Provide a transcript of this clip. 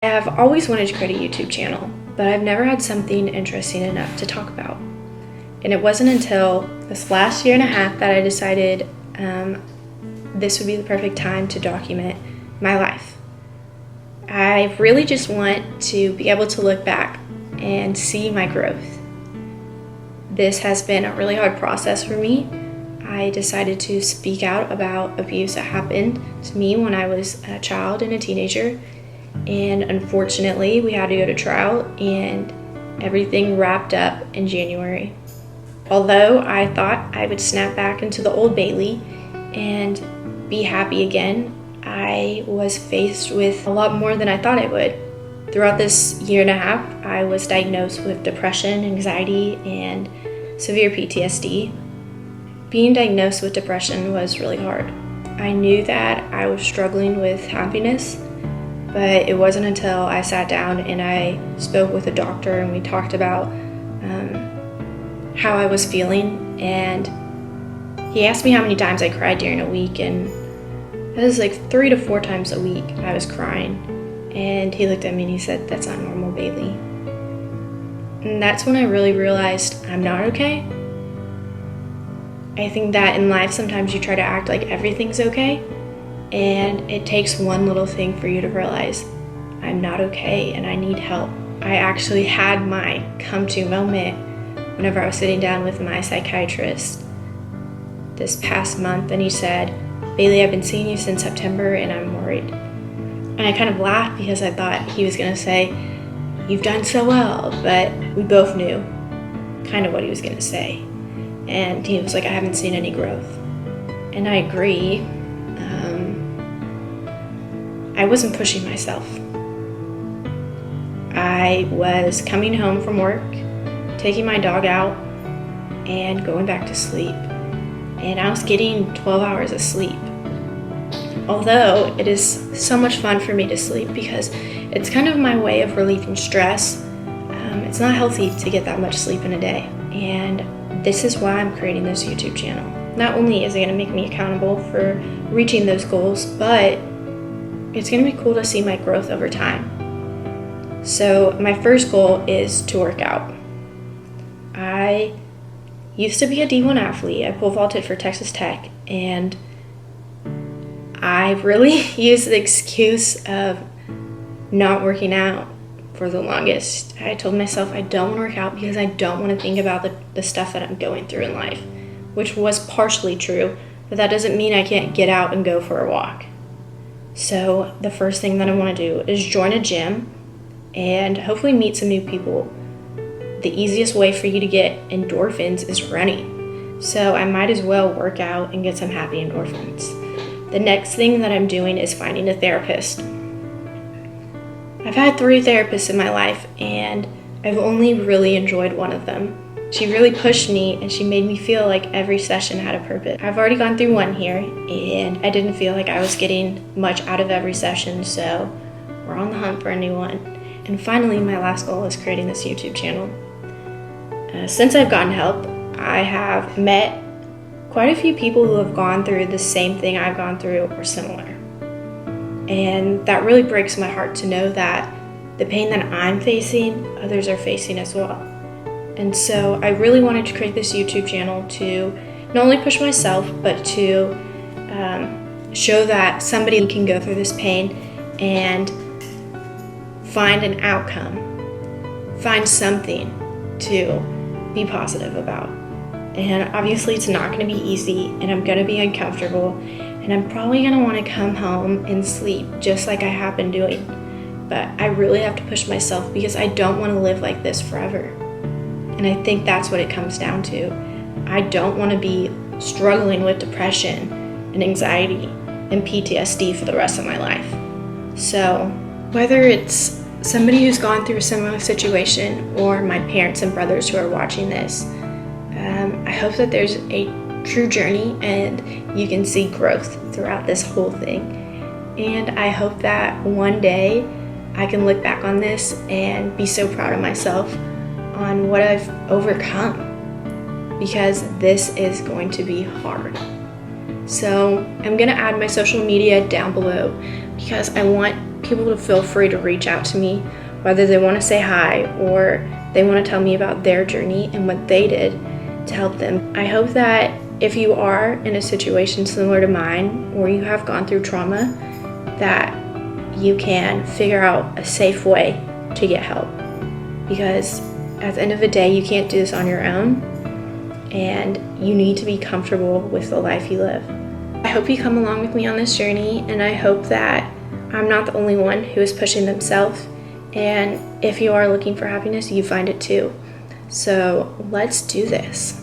I have always wanted to create a YouTube channel, but I've never had something interesting enough to talk about. And it wasn't until this last year and a half that I decided this would be the perfect time to document my life. I really just want to be able to look back and see my growth. This has been a really hard process for me. I decided to speak out about abuse that happened to me when I was a child and a teenager. And unfortunately, we had to go to trial and everything wrapped up in January. Although I thought I would snap back into the old Bailey and be happy again, I was faced with a lot more than I thought I would. Throughout this year and a half, I was diagnosed with depression, anxiety, and severe PTSD. Being diagnosed with depression was really hard. I knew that I was struggling with happiness, but it wasn't until I sat down and I spoke with a doctor and we talked about how I was feeling, and he asked me how many times I cried during a week, and it was like 3 to 4 times a week I was crying. And he looked at me and he said, "That's not normal, Bailey." And that's when I really realized I'm not okay. I think that in life sometimes you try to act like everything's okay, and it takes one little thing for you to realize I'm not okay and I need help. I actually had my come to moment whenever I was sitting down with my psychiatrist this past month, and he said, "Bailey, I've been seeing you since September and I'm worried." And I kind of laughed because I thought he was gonna say, "You've done so well," but we both knew kind of what he was gonna say. And he was like, "I haven't seen any growth." And I agree. I wasn't pushing myself. I was coming home from work, taking my dog out, and going back to sleep. And I was getting 12 hours of sleep. Although it is so much fun for me to sleep because it's kind of my way of relieving stress. It's not healthy to get that much sleep in a day. And this is why I'm creating this YouTube channel. Not only is it going to make me accountable for reaching those goals, but it's going to be cool to see my growth over time. So my first goal is to work out. I used to be a D1 athlete. I pole vaulted for Texas Tech, and I really used the excuse of not working out for the longest. I told myself I don't want to work out because I don't want to think about the stuff that I'm going through in life, which was partially true, but that doesn't mean I can't get out and go for a walk. So the first thing that I want to do is join a gym and hopefully meet some new people. The easiest way for you to get endorphins is running. So I might as well work out and get some happy endorphins. The next thing that I'm doing is finding a therapist. I've had 3 therapists in my life, and I've only really enjoyed one of them. She really pushed me, and she made me feel like every session had a purpose. I've already gone through one here, and I didn't feel like I was getting much out of every session, so we're on the hunt for a new one. And finally, my last goal is creating this YouTube channel. Since I've gotten help, I have met quite a few people who have gone through the same thing I've gone through or similar. And that really breaks my heart to know that the pain that I'm facing, others are facing as well. And so I really wanted to create this YouTube channel to not only push myself, but to show that somebody can go through this pain and find an outcome, find something to be positive about. And obviously it's not going to be easy, and I'm going to be uncomfortable, and I'm probably going to want to come home and sleep just like I have been doing. But I really have to push myself because I don't want to live like this forever. And I think that's what it comes down to. I don't want to be struggling with depression and anxiety and PTSD for the rest of my life. So whether it's somebody who's gone through a similar situation or my parents and brothers who are watching this, I hope that there's a true journey and you can see growth throughout this whole thing. And I hope that one day I can look back on this and be so proud of myself on what I've overcome, because this is going to be hard. So I'm gonna add my social media down below because I want people to feel free to reach out to me, whether they want to say hi or they want to tell me about their journey and what they did to help them. I hope that if you are in a situation similar to mine, or you have gone through trauma, that you can figure out a safe way to get help. Because at the end of the day, you can't do this on your own, and you need to be comfortable with the life you live. I hope you come along with me on this journey, and I hope that I'm not the only one who is pushing themselves, and if you are looking for happiness, you find it too. So let's do this.